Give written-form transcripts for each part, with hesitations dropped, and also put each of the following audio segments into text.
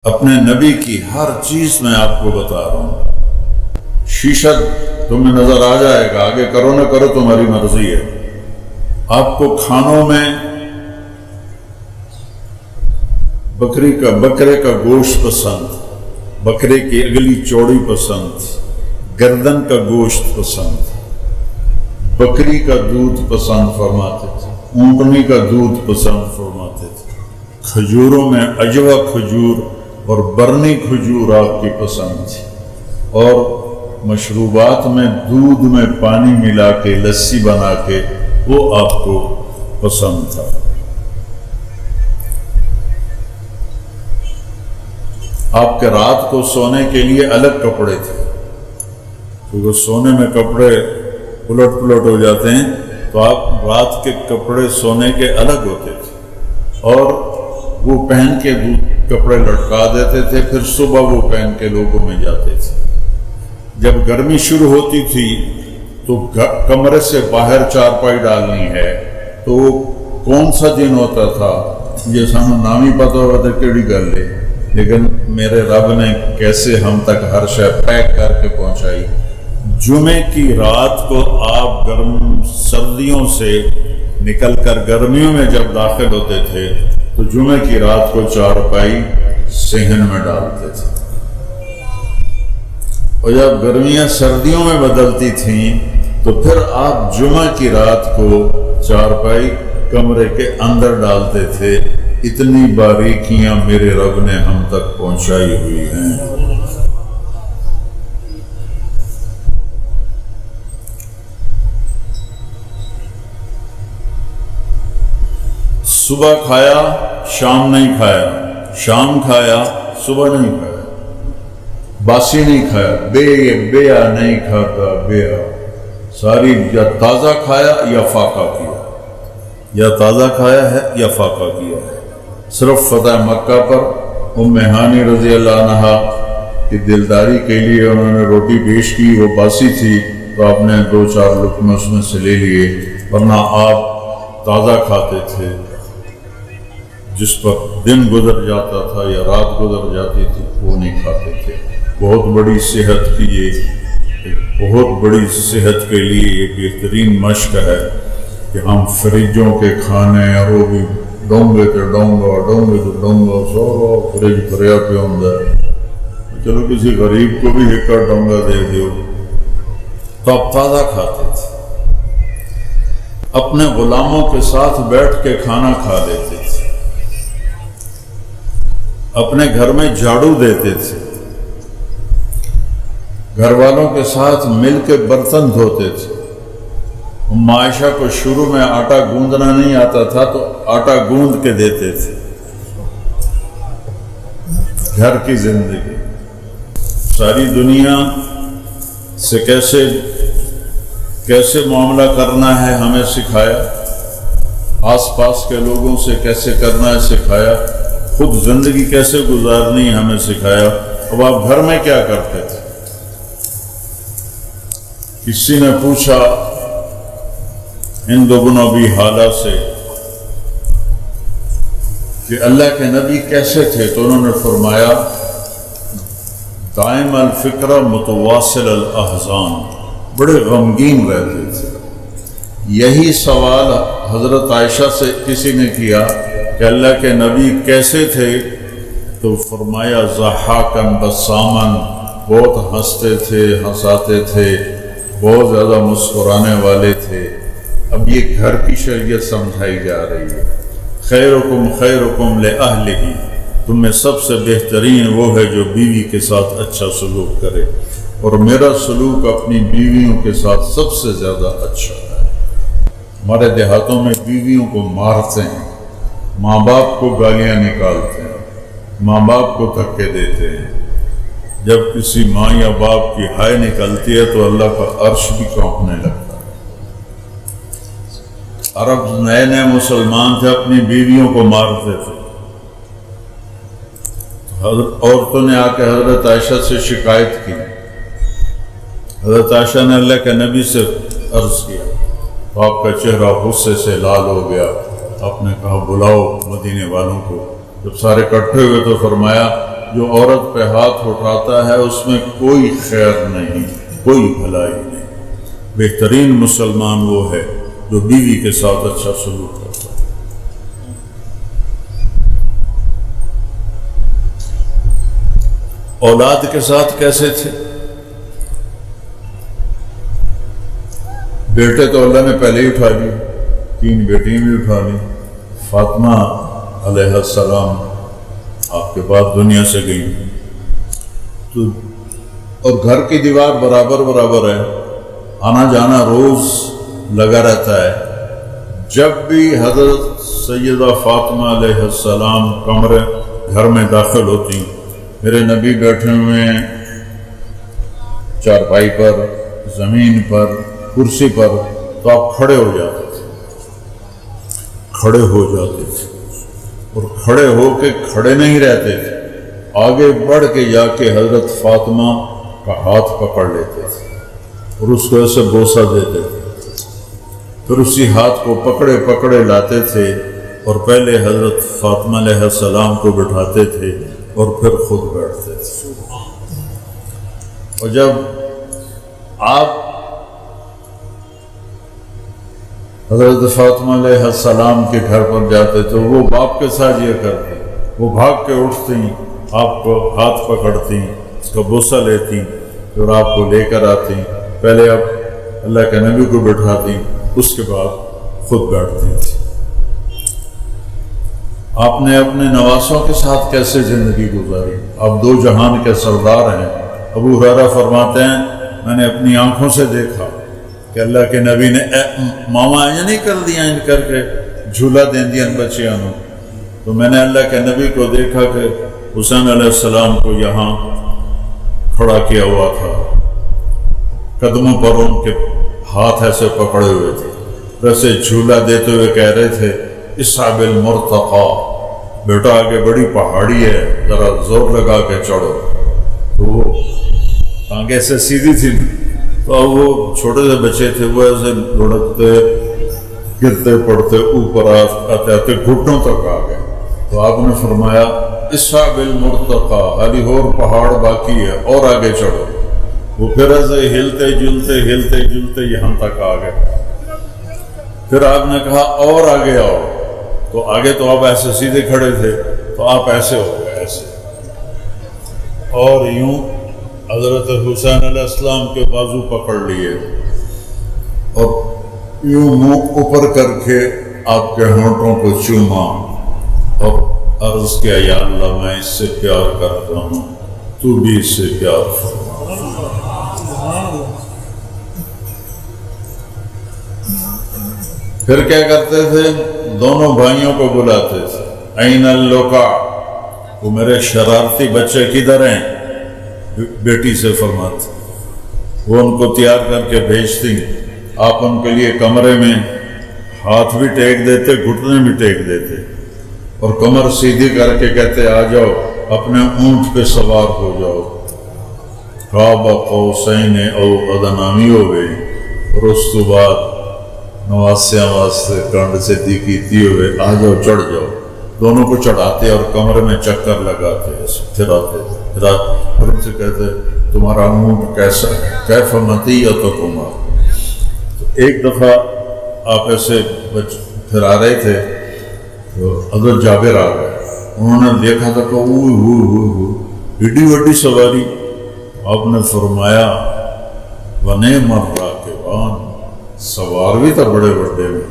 اپنے نبی کی ہر چیز میں آپ کو بتا رہا ہوں۔ شیشہ تمہیں نظر آ جائے گا، آگے کرو نہ کرو تمہاری مرضی ہے۔ آپ کو کھانوں میں بکرے کا گوشت پسند، بکرے کی اگلی چوڑی پسند، گردن کا گوشت پسند، بکری کا دودھ پسند فرماتے تھے، اونٹنی کا دودھ پسند فرماتے تھے، کھجوروں میں عجوہ کھجور اور برنی کھجور آپ کی پسند تھی، اور مشروبات میں دودھ میں پانی ملا کے لسی بنا کے وہ آپ کو پسند تھا۔ آپ کے رات کو سونے کے لیے الگ کپڑے تھے، کیونکہ سونے میں کپڑے الٹ پلٹ ہو جاتے ہیں، تو آپ رات کے کپڑے سونے کے الگ ہوتے تھے، اور وہ پہن کے کپڑے لٹکا دیتے تھے، پھر صبح وہ پہن کے لوگوں میں جاتے تھے۔ جب گرمی شروع ہوتی تھی تو کمرے سے باہر چارپائی ڈالنی ہے، تو وہ کون سا دن ہوتا تھا یہ سانو نام ہی پتہ ہوتا کیڑی گل ہے، لیکن میرے رب نے کیسے ہم تک ہر شے پیک کر کے پہنچائی۔ جمعے کی رات کو آپ گرم سردیوں سے نکل کر گرمیوں میں جب داخل ہوتے تھے تو جمعے کی رات کو چارپائی صحن میں ڈالتے تھے، اور جب گرمیاں سردیوں میں بدلتی تھیں تو پھر آپ جمعہ کی رات کو چارپائی کمرے کے اندر ڈالتے تھے۔ اتنی باریکیاں میرے رب نے ہم تک پہنچائی ہوئی ہیں۔ صبح کھایا شام نہیں کھایا، شام کھایا صبح نہیں کھایا، باسی نہیں کھایا، بیا نہیں کھاتا، بیا ساری یا تازہ کھایا یا فاقہ کیا، یا تازہ کھایا ہے یا فاقہ کیا ہے۔ صرف فتح مکہ پر ام ہانی رضی اللہ عنہا کی دلداری کے لیے انہوں نے روٹی پیش کی، وہ باسی تھی تو آپ نے 2-4 لقمے اس میں سے لے لیے، ورنہ آپ تازہ کھاتے تھے۔ جس پر دن گزر جاتا تھا یا رات گزر جاتی تھی وہ نہیں کھاتے تھے۔ بہت بڑی صحت کی بہت بڑی صحت کے لیے یہ بہترین مشق ہے کہ ہم فریجوں کے کھانے، اور وہ بھی ڈونگے تے ڈونگا، ڈونگے تے ڈونگا، سارا فریج بھریا پہ ہوتا ہے، چلو کسی غریب کو بھی ایک ڈونگا دے دیو، تو آپ تازہ کھاتے تھے۔ اپنے غلاموں کے ساتھ بیٹھ کے کھانا کھا لیتے تھے، اپنے گھر میں جھاڑو دیتے تھے، گھر والوں کے ساتھ مل کے برتن دھوتے تھے۔ ام عائشہ کو شروع میں آٹا گوندنا نہیں آتا تھا تو آٹا گوند کے دیتے تھے۔ گھر کی زندگی، ساری دنیا سے کیسے معاملہ کرنا ہے ہمیں سکھایا، آس پاس کے لوگوں سے کیسے کرنا ہے سکھایا، خود زندگی کیسے گزارنی ہمیں سکھایا۔ اب آپ گھر میں کیا کرتے تھے؟ کسی نے پوچھا ہند بن ابی حالہ سے کہ اللہ کے نبی کیسے تھے، تو انہوں نے فرمایا دائم الفکر متواصل الاحزان، بڑے غمگین رہتے تھے۔ یہی سوال حضرت عائشہ سے کسی نے کیا کہ اللہ کے نبی کیسے تھے، تو فرمایا ضحاکاً بساماً، بہت ہنستے تھے، ہنساتے تھے، بہت زیادہ مسکرانے والے تھے۔ اب یہ گھر کی شریعت سمجھائی جا رہی ہے، خیرکم خیرکم لأہلہ، تم میں سب سے بہترین وہ ہے جو بیوی کے ساتھ اچھا سلوک کرے، اور میرا سلوک اپنی بیویوں کے ساتھ سب سے زیادہ اچھا ہے۔ ہمارے دیہاتوں میں بیویوں کو مارتے ہیں، ماں باپ کو گالیاں نکالتے ہیں، ماں باپ کو دھکے دیتے ہیں۔ جب کسی ماں یا باپ کی ہائے نکلتی ہے تو اللہ کا عرش بھی کانپنے لگتا ہے۔ عرب نئے نئے مسلمان تھے، اپنی بیویوں کو مارتے تھے۔ عورتوں نے آ کے حضرت عائشہ سے شکایت کی، حضرت عائشہ نے اللہ کے نبی سے عرض کیا، تو آپ کا چہرہ غصے سے لال ہو گیا۔ آپ نے کہا بلاؤ مدینے والوں کو۔ جب سارے اکٹھے ہوئے تو فرمایا جو عورت پہ ہاتھ اٹھاتا ہے اس میں کوئی خیر نہیں، کوئی بھلائی نہیں۔ بہترین مسلمان وہ ہے جو بیوی کے ساتھ اچھا سلوک کرتا ہے۔ اولاد کے ساتھ کیسے تھے؟ بیٹے تو اللہ نے پہلے ہی اٹھا لیے، 3 بیٹیاں بھی اٹھا لی۔ فاطمہ علیہ السلام آپ کے بعد دنیا سے گئی، تو اور گھر کی دیوار برابر برابر ہے، آنا جانا روز لگا رہتا ہے۔ جب بھی حضرت سیدہ فاطمہ علیہ السلام کمرے گھر میں داخل ہوتی، میرے نبی بیٹھے ہوئے ہیں چارپائی پر، زمین پر، کرسی پر، تو آپ کھڑے ہو جاتے تھے، کھڑے ہو جاتے تھے، اور کھڑے ہو کے کھڑے نہیں رہتے تھے، آگے بڑھ کے جا کے حضرت فاطمہ کا ہاتھ پکڑ لیتے تھے اور اس کو ایسے بوسہ دیتے تھے، پھر اسی ہاتھ کو پکڑے پکڑے لاتے تھے اور پہلے حضرت فاطمہ علیہ السلام کو بٹھاتے تھے اور پھر خود بیٹھتے تھے۔ اور جب آپ حضرت فاطمہ علیہ السلام کے گھر پر جاتے تو وہ باپ کے ساتھ یہ کرتے، وہ بھاگ کے اٹھتی، آپ کو ہاتھ پکڑتی، اس کا بوسہ لیتی، پھر آپ کو لے کر آتی، پہلے آپ اللہ کے نبی کو بٹھاتی، اس کے بعد خود بیٹھتی تھی۔ آپ نے اپنے نواسوں کے ساتھ کیسے زندگی گزاری؟ آپ 2 جہان کے سردار ہیں۔ ابو ہریرہ فرماتے ہیں میں نے اپنی آنکھوں سے دیکھا کہ اللہ کے نبی نے ماما یہ نہیں کر دیا ان کر کے جھولا دین دیا بچیاں نو، تو میں نے اللہ کے نبی کو دیکھا کہ حسین علیہ السلام کو یہاں کھڑا کیا ہوا تھا، قدموں پر ان کے ہاتھ ایسے پکڑے ہوئے تھے، ویسے جھولا دیتے ہوئے کہہ رہے تھے اصحاب المرتقى، بیٹا آگے بڑی پہاڑی ہے، ذرا زور لگا کے چڑھو۔ تو وہ ٹانگیں ایسے سیدھی تھی، تو اب وہ چھوٹے سے بچے تھے، وہ ایسے لڑکتے گرتے پڑتے اوپر آتے آتے گھٹنوں تک آ گئے۔ تو آپ نے فرمایا اصحاب المرتقى، ابھی اور پہاڑ باقی ہے، اور آگے چڑھو۔ وہ پھر ایسے ہلتے جلتے یہاں تک آ گئے۔ پھر آپ نے کہا اور آگے آؤ، تو آگے تو آپ ایسے سیدھے کھڑے تھے، تو آپ ایسے ہو گئے ایسے، اور یوں حضرت حسین علیہ السلام کے بازو پکڑ لیے اور یوں منہ اوپر کر کے آپ کے ہونٹوں کو چوما اور عرض کیا یا اللہ میں اس سے پیار کرتا ہوں، تو بھی اس سے پیار فرما۔ پھر کیا کرتے تھے؟ دونوں بھائیوں کو بلاتے تھے، این اللقا، وہ میرے شرارتی بچے کدھر ہیں؟ بیٹی سے فرماتے، وہ ان کو تیار کر کے بھیجتی، آپ ان کے لیے کمرے میں ہاتھ بھی ٹیک دیتے، گھٹنے بھی ٹیک دیتے، اور کمر سیدھی کر کے کہتے آ جاؤ، اپنے اونٹ پہ سوار ہو جاؤ، قاب قوسین او ادنی ہو گئی، اور اس کے بعد نواسیاں واسطے کنڈ سے دی کیتی ہوئے آ جاؤ، چڑھ جاؤ۔ دونوں کو چڑھاتے اور کمرے میں چکر لگاتے، پھر آتے، پھر ان سے کہتے تمہارا اونٹ کیسا ہے، کیف مطیعتکما۔ ایک دفعہ آپ ایسے پھر آ رہے تھے تو حضرت جابر آ گئے، انہوں نے دیکھا تھا کہ ایڈی وڈی سواری۔ آپ نے فرمایا ونعم الراکبان، سوار بھی تھا بڑے بڑے میں۔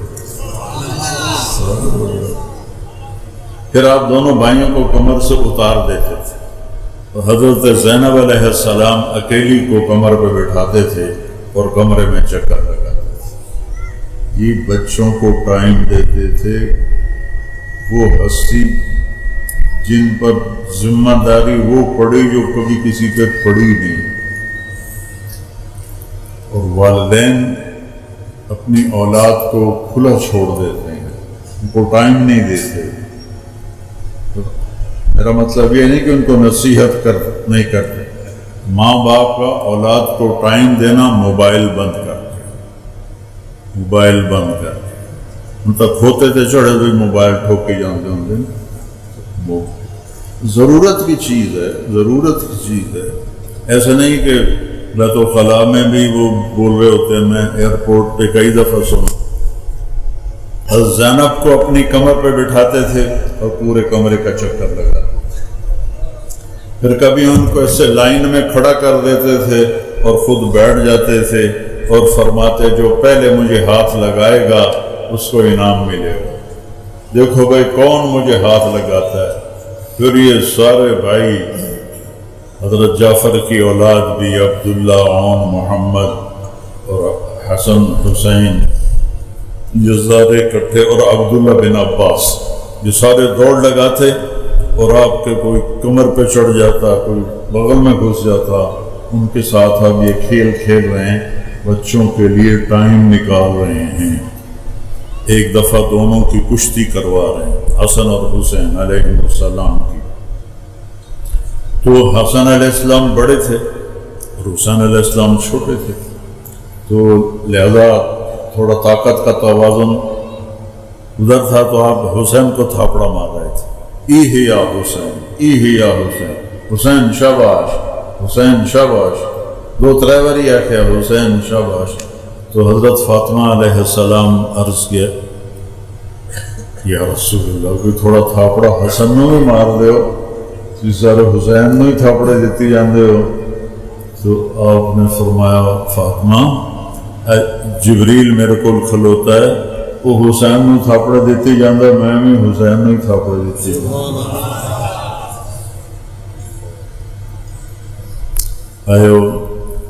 پھر آپ دونوں بھائیوں کو کمر سے اتار دیتے تھے، تو حضرت زینب علیہ السلام اکیلی کو کمر پہ بٹھاتے تھے اور کمرے میں چکر لگاتے تھے۔ یہ بچوں کو ٹائم دیتے تھے، وہ ہستی جن پر ذمہ داری وہ پڑی جو کبھی کسی پہ پڑی نہیں، اور والدین اپنی اولاد کو کھلا چھوڑ دیتے ہیں، ان کو ٹائم نہیں دیتے۔ میرا مطلب یہ نہیں کہ ان کو نصیحت نہیں کرتے، ماں باپ کا اولاد کو ٹائم دینا موبائل بند کر کے، موبائل بند کر کے، ان تک ہوتے تھے چڑھے ہوئے موبائل ٹھوک کے جانتے ہوں گے، ضرورت کی چیز ہے، ضرورت کی چیز ہے. ایسا نہیں کہ بیت الخلاء میں بھی وہ بول رہے ہوتے ہیں. میں ایئرپورٹ پہ کئی دفعہ سنا حضرت زینب کو اپنی کمر پہ بٹھاتے تھے اور پورے کمرے کا چکر لگاتے تھے. پھر کبھی ان کو ایسے لائن میں کھڑا کر دیتے تھے اور خود بیٹھ جاتے تھے اور فرماتے جو پہلے مجھے ہاتھ لگائے گا اس کو انعام ملے گا. دیکھو بھائی کون مجھے ہاتھ لگاتا ہے. پھر یہ سارے بھائی حضرت جعفر کی اولاد بھی عبداللہ، عون، محمد اور حسن، حسین، یہ سارے اکٹھے، اور عبداللہ بن عباس، یہ سارے دوڑ لگاتے اور آپ کے کوئی کمر پہ چڑھ جاتا، کوئی بغل میں گھس جاتا. ان کے ساتھ اب یہ کھیل کھیل رہے ہیں، بچوں کے لیے ٹائم نکال رہے ہیں. ایک دفعہ دونوں کی کشتی کروا رہے ہیں، حسن اور حسین علیہ السلام کی. تو حسن علیہ السلام بڑے تھے اور حسین علیہ السلام چھوٹے تھے، تو لہذا تھوڑا طاقت کا توازن ادھر تھا، تو آپ حسین کو تھاپڑا مار رہے تھے. ایہ یا حسین، ایہ یا حسین، حسین شاباش، حسین شاباش. دو ترے باری آخیا حسین شاباش. تو حضرت فاطمہ علیہ السلام عرض کیا یا رسول اللہ کوئی تھوڑا تھاپڑا حسن نو بھی مار دے ہو، سارے حسین نو ہی تھاپڑے دیتی جاندے ہو. تو آپ نے فرمایا فاطمہ جبریل میرے کو کھلوتا ہے، وہ حسین نو تھاپڑے دیتی جاندہ، میں بھی حسین نو ہی تھاپڑے دیتی جاندہ. آئیو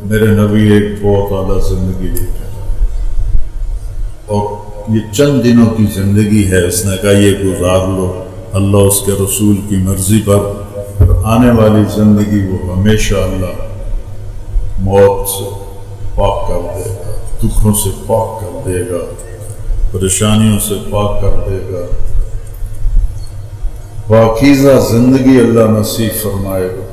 میرے نبی ایک بہت اعلیٰ زندگی لے کر، اور یہ چند دنوں کی زندگی ہے. اس نے کہا یہ گزار لو اللہ اس کے رسول کی مرضی پر، پھر آنے والی زندگی وہ ہمیشہ اللہ موت سے پاک کر دے گا، دکھوں سے پاک کر دے گا، پریشانیوں سے پاک کر دے گا. پاکیزہ زندگی اللہ نصیب فرمائے گا.